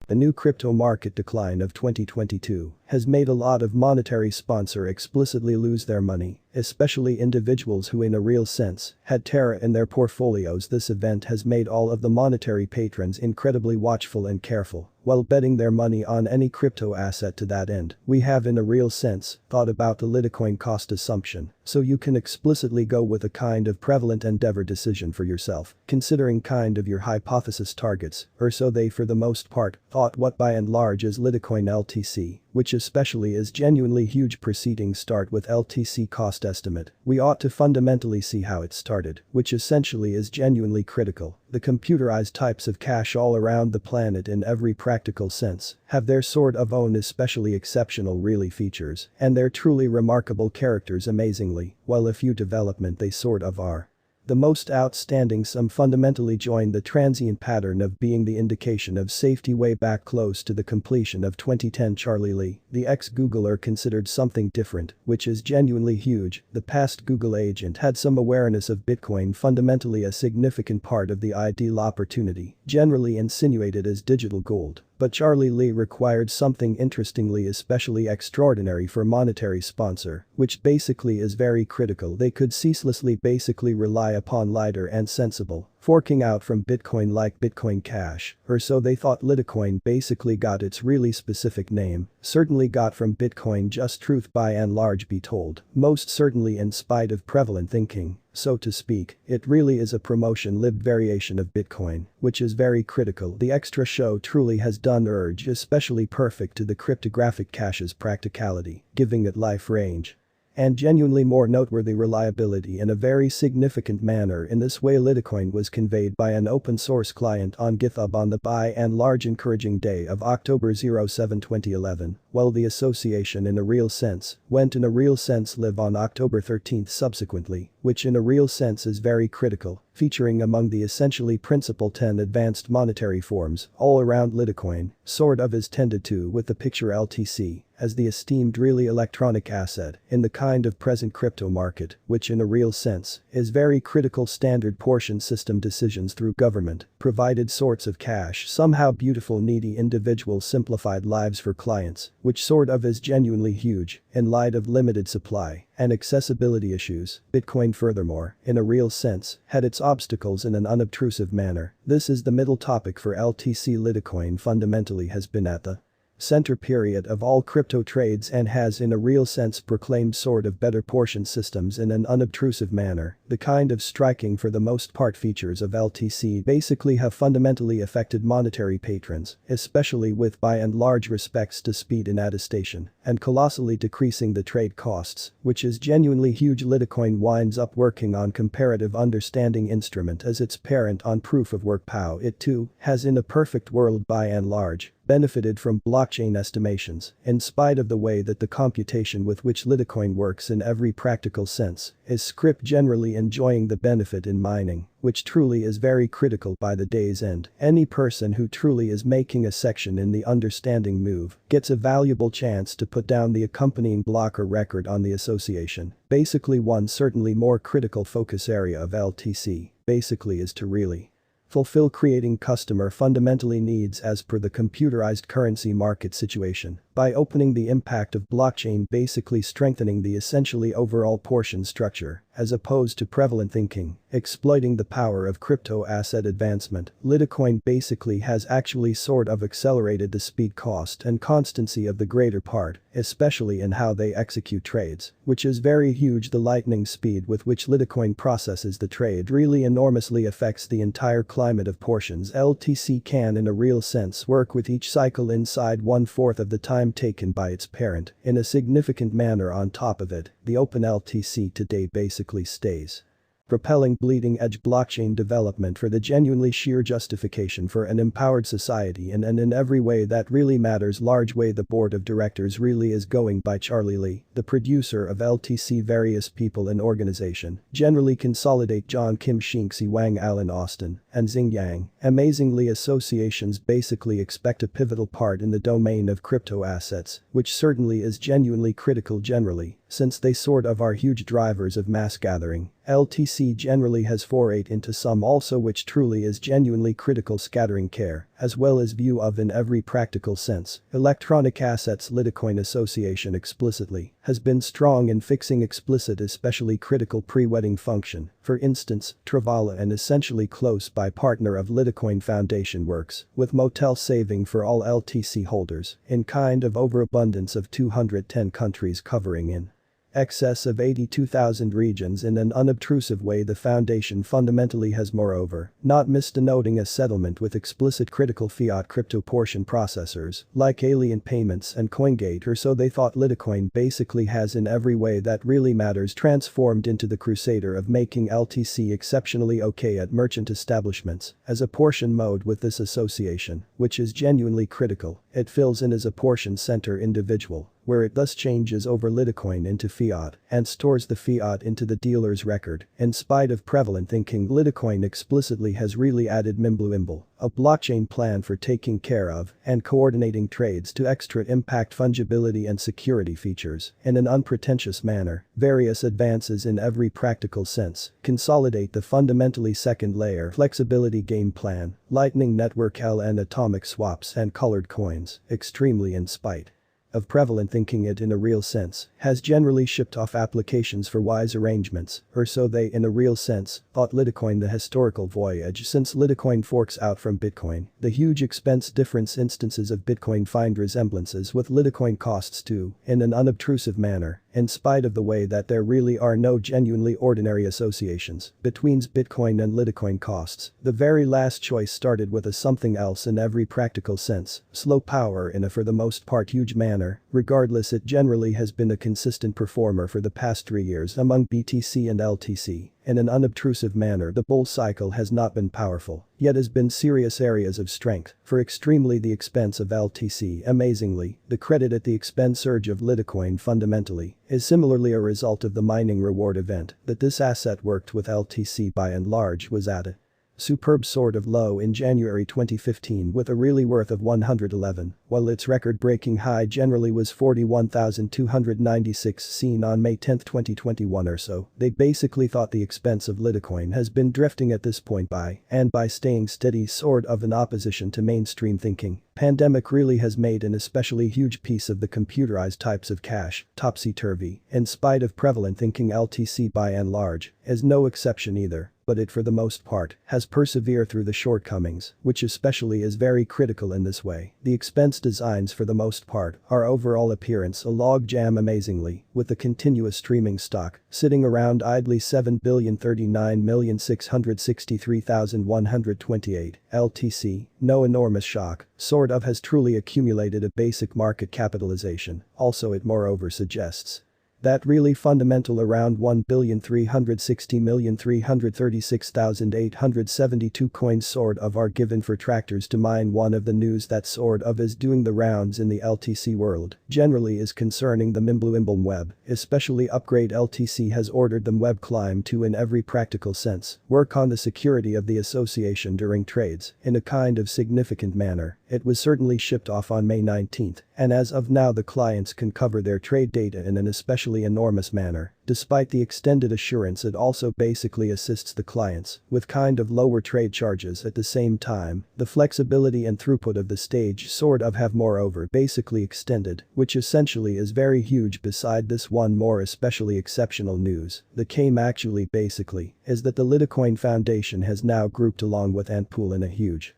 The new crypto market decline of 2022 has made a lot of monetary sponsor explicitly lose their money, especially individuals who in a real sense had Terra in their portfolios. This event has made all of the monetary patrons incredibly watchful and careful while betting their money on any crypto asset. To that end, we have in a real sense thought about the LITECOIN cost assumption, so you can explicitly go with a kind of prevalent endeavor decision for yourself, considering kind of your hypothesis targets, or so they for the most part thought. What by and large is LITECOIN LTC, which especially is genuinely huge. Proceedings start with LTC cost estimate. We ought to fundamentally see how it started, which essentially is genuinely critical. The computerized types of cash all around the planet in every practical sense have their sort of own especially exceptional really features and their truly remarkable characters. Amazingly, while a few development they sort of are the most outstanding, some fundamentally join the transient pattern of being the indication of safety way back close to the completion of 2010. Charlie Lee, the ex-Googler, considered something different, which is genuinely huge. The past Google agent had some awareness of Bitcoin, fundamentally a significant part of the ideal opportunity, generally insinuated as digital gold. But Charlie Lee required something interestingly especially extraordinary for monetary sponsor, which basically is very critical. They could ceaselessly basically rely upon lighter and sensible forking out from Bitcoin like Bitcoin Cash, or so they thought. LITECOIN basically got its really specific name, certainly got from Bitcoin. Just truth by and large be told, most certainly in spite of prevalent thinking, so to speak, it really is a promotion-lived variation of Bitcoin, which is very critical. The extra show truly has done urge especially perfect to the cryptographic cash's practicality, giving it life range and genuinely more noteworthy reliability in a very significant manner. In this way, LITECOIN was conveyed by an open source client on GitHub on the by and large encouraging day of October 07, 2011, while the association in a real sense went in a real sense live on October 13 subsequently, which in a real sense is very critical, featuring among the essentially principal 10 advanced monetary forms all around. LITECOIN sort of is tended to with the picture LTC as the esteemed really electronic asset in the kind of present crypto market, which in a real sense is very critical. Standard portion system decisions through government provided sorts of cash, somehow beautiful needy individual simplified lives for clients, which sort of is genuinely huge in light of limited supply and accessibility issues. Bitcoin furthermore, in a real sense, had its obstacles in an unobtrusive manner. This is the middle topic for LTC. LITECOIN fundamentally has been at the center period of all crypto trades and has in a real sense proclaimed sort of better portion systems in an unobtrusive manner. The kind of striking for the most part features of LTC basically have fundamentally affected monetary patrons, especially with by and large respects to speed in attestation and colossally decreasing the trade costs, which is genuinely huge. LITECOIN winds up working on comparative understanding instrument as its parent on proof of work POW. It too has in a perfect world by and large benefited from blockchain estimations, in spite of the way that the computation with which LITECOIN works in every practical sense is script generally enjoying the benefit in mining, which truly is very critical. By the day's end, any person who truly is making a section in the understanding move gets a valuable chance to put down the accompanying block or record on the association. Basically, one certainly more critical focus area of LTC basically is to really fulfill creating customer fundamentally needs as per the computerized currency market situation by opening the impact of blockchain, basically strengthening the essentially overall portion structure as opposed to prevalent thinking, exploiting the power of crypto asset advancement. LITECOIN basically has actually sort of accelerated the speed, cost and constancy of the greater part, especially in how they execute trades, which is very huge. The lightning speed with which LITECOIN processes the trade really enormously affects the entire climate of portions. LTC can in a real sense work with each cycle inside 1/4 of the time taken by its parent in a significant manner. On top of it, the open LTC today basically stays propelling bleeding-edge blockchain development for the genuinely sheer justification for an empowered society and in every way that really matters. Large way the board of directors really is going by Charlie Lee, the producer of LTC. Various people in organization generally consolidate John Kim Shinxi Wang Alan Austin and Xing Yang. Amazingly, associations basically expect a pivotal part in the domain of crypto assets, which certainly is genuinely critical generally, since they sort of are huge drivers of mass gathering LTC generally has forayed into some also which truly is genuinely critical scattering care, as well as view of in every practical sense. Electronic Assets LITECOIN Association explicitly has been strong in fixing explicit especially critical pre-wedding function. For instance, Travala, an essentially close by partner of LITECOIN Foundation, works with motel saving for all LTC holders in kind of overabundance of 210 countries covering in excess of 82,000 regions in an unobtrusive way. The foundation fundamentally has moreover not missed denoting a settlement with explicit critical fiat crypto portion processors like Alien Payments and CoinGate, or so they thought. LITECOIN basically has in every way that really matters transformed into the crusader of making LTC exceptionally okay at merchant establishments as a portion mode with this association, which is genuinely critical. It fills in as a portion center individual, where it thus changes over LITECOIN into fiat and stores the fiat into the dealer's record. In spite of prevalent thinking, LITECOIN explicitly has really added Mimblewimble, a blockchain plan for taking care of and coordinating trades to extra impact fungibility and security features in an unpretentious manner. Various advances in every practical sense consolidate the fundamentally second layer flexibility game plan, Lightning Network LN atomic swaps and colored coins, extremely in spite of prevalent thinking it in a real sense has generally shipped off applications for wise arrangements, or so they in a real sense thought. LITECOIN the historical voyage since LITECOIN forks out from Bitcoin. The huge expense difference instances of Bitcoin find resemblances with LITECOIN costs too, in an unobtrusive manner, in spite of the way that there really are no genuinely ordinary associations between Bitcoin and LITECOIN costs. The very last choice started with a something else in every practical sense, slow power in a for the most part huge manner. Regardless, it generally has been a consistent performer for the past 3 years among BTC and LTC. In an unobtrusive manner, the bull cycle has not been powerful, yet has been serious areas of strength for extremely the expense of LTC. Amazingly, the credit at the expense surge of LITECOIN fundamentally is similarly a result of the mining reward event that this asset worked with. LTC by and large was at a superb sort of low in January 2015 with a really worth of 111, while its record-breaking high generally was 41,296 seen on May 10, 2021 or so. They basically thought the expense of LITECOIN has been drifting at this point by staying steady, sort of in opposition to mainstream thinking. Pandemic really has made an especially huge piece of the computerized types of cash topsy-turvy. In spite of prevalent thinking, LTC by and large is no exception either, but it for the most part has persevered through the shortcomings, which especially is very critical in this way. The expense designs for the most part are overall appearance a log jam amazingly, with the continuous streaming stock sitting around idly 7,039,663,128 LTC, no enormous shock, sort of has truly accumulated a basic market capitalization. Also it moreover suggests that really fundamental around 1,360,336,872 coins sort of are given for tractors to mine. One of the news that sort of is doing the rounds in the LTC world generally is concerning the Mimblewimble web, especially upgrade. LTC has ordered the web climb to in every practical sense work on the security of the association during trades in a kind of significant manner. It was certainly shipped off on May 19, and as of now the clients can cover their trade data in an especially enormous manner. Despite the extended assurance, it also basically assists the clients with kind of lower trade charges. At the same time, the flexibility and throughput of the stage sort of have moreover basically extended, which essentially is very huge. Beside this, one more especially exceptional news that came actually basically is that the LITECOIN Foundation has now grouped along with Antpool in a huge